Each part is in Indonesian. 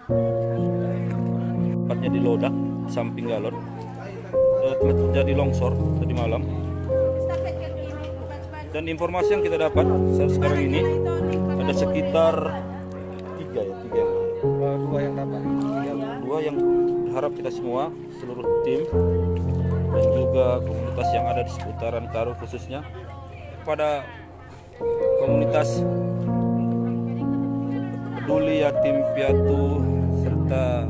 Tepatnya di Lodak, samping galon. Telah terjadi longsor tadi malam. Dan informasi yang kita dapat saat sekarang ini ada sekitar tiga yang berharap kita semua, seluruh tim dan juga komunitas yang ada di seputaran Karo, khususnya pada komunitas peduli yatim piatu serta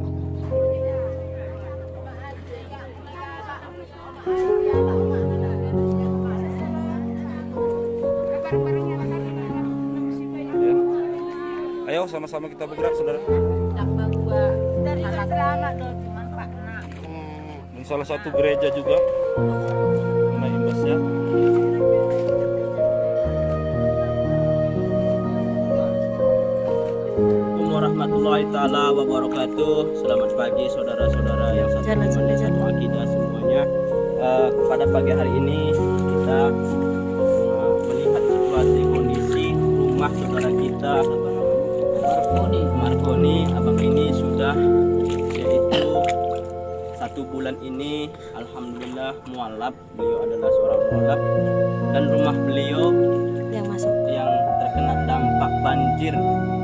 ya. Ayo sama-sama kita bergerak, saudara. Dan salah satu gereja juga kena imbasnya. Warahmatullahi taala wabarakatuh. Selamat pagi saudara-saudara yang satu iman dan satu akidah semuanya. Pada pagi hari ini kita melihat situasi kondisi rumah saudara kita Marconi. Abang ini sudah yaitu 1 bulan ini alhamdulillah mualaf. Beliau adalah seorang mualaf dan rumah beliau yang terkena dampak banjir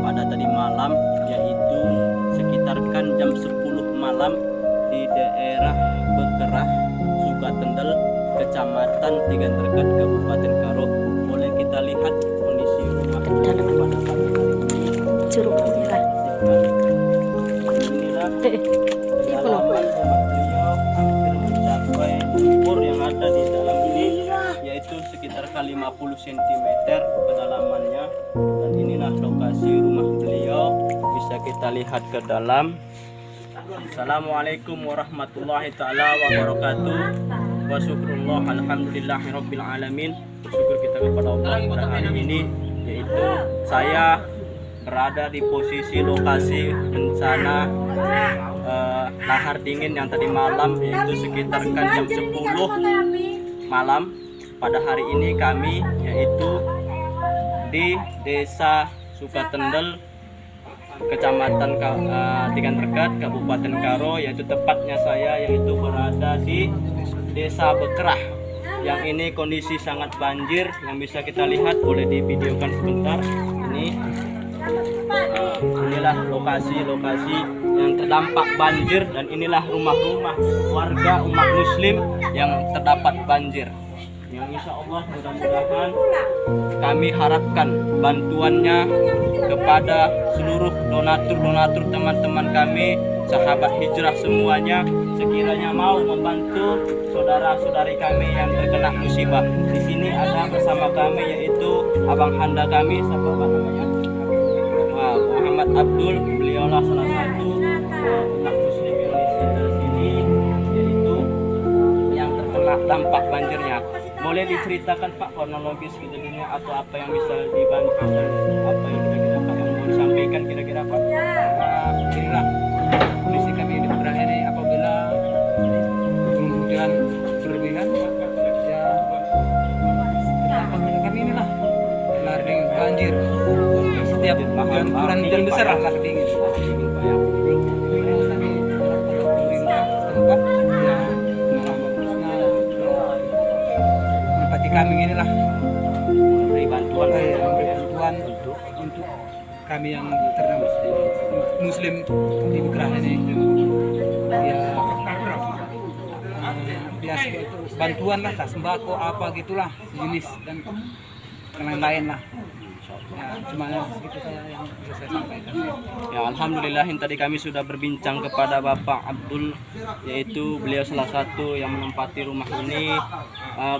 pada tadi malam, yaitu sekitarkan jam 10 malam di daerah Bekerah, Sukatendel, Kecamatan Tigan Terkat, Kabupaten Karo. Boleh kita lihat kondisi rumah pada pagi hari ini. Inilah kedalaman rumah beliau hampir mencapai ukur yang ada di dalam ini, yaitu sekitar 50 cm kedalamannya. Dan inilah lokasi rumah beliau, bisa kita lihat ke dalam. Assalamualaikum warahmatullahi taala wabarakatuh. Wa syukurullah alhamdulillahirabbil alamin. Bersyukur kita kepada Allah pada hari ini, yaitu saya berada di posisi lokasi bencana lahar dingin yang tadi malam, yaitu sekitar jam 10 malam. Pada hari ini kami yaitu di Desa Sukatendel, Kecamatan Tigan Terkat, Kabupaten Karo, yaitu tepatnya saya yaitu berada di Desa Bekerah. Yang ini kondisi sangat banjir, yang bisa kita lihat, boleh divideokan sebentar. Inilah lokasi-lokasi yang terdampak banjir, dan inilah rumah-rumah warga umat muslim yang terdapat banjir. Yang insya Allah mudah-mudahan kami harapkan bantuannya kepada seluruh donatur teman-teman kami, sahabat hijrah semuanya, sekiranya mau membantu saudara-saudari kami yang terkena musibah. Di sini ada bersama kami yaitu abang handa kami, siapa namanya? Muhammad Abdul. Beliaulah salah satu umat muslim Indonesia dari sini, yaitu yang terkena dampak banjirnya. Boleh diceritakan Pak kronologis kejadiannya atau apa yang bisa dibantu dan apa yang kira-kira Pak yang mau disampaikan kira-kira Pak? Inilah kondisi kami di Bekerah ini apabila hujan berlebihan ya terdampak kami inilah lahar dingin banjir. Setiap hujan besar lah lahar dingin. Kami inilah Memberi bantuan untuk kami yang terdampak muslim di Bekerah ini, ya biasa bantuan lah, sembako apa gitulah jenis dan lain-lain lah. Ya, cuma segitu saya yang bisa saya sampaikan. Ya, alhamdulillah tadi kami sudah berbincang kepada Bapak Abdul, yaitu beliau salah satu yang menempati rumah ini.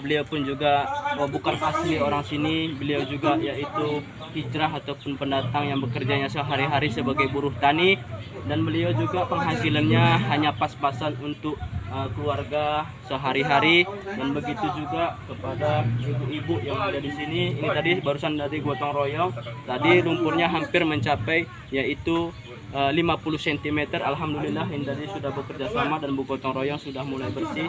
Beliau pun juga bukan asli orang sini, beliau juga yaitu hijrah ataupun pendatang yang bekerjanya sehari-hari sebagai buruh tani, dan beliau juga penghasilannya hanya pas-pasan untuk keluarga sehari-hari. Dan begitu juga kepada ibu-ibu yang ada di sini. Ini tadi barusan dari gotong royong, tadi lumpurnya hampir mencapai yaitu 50 cm. Alhamdulillah ini tadi sudah bekerja sama dan bu gotong royong sudah mulai bersih.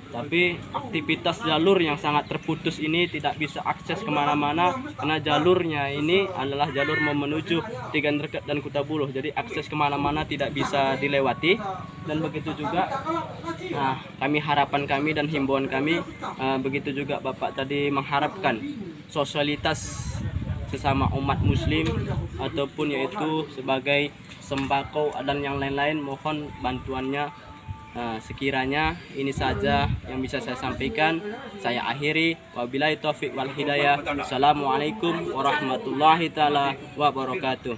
Tapi aktivitas jalur yang sangat terputus ini tidak bisa akses kemana-mana karena jalurnya ini adalah jalur menuju Tigan Dekat dan Kutabuluh. Jadi akses kemana-mana tidak bisa dilewati. Dan begitu juga harapan kami dan himbauan kami, begitu juga Bapak tadi mengharapkan sosialitas sesama umat muslim ataupun yaitu sebagai sembako dan yang lain-lain, mohon bantuannya. Sekiranya ini saja yang bisa saya sampaikan. Saya akhiri, wabillahi taufik wal hidayah. Assalamualaikum warahmatullahi taala wabarakatuh.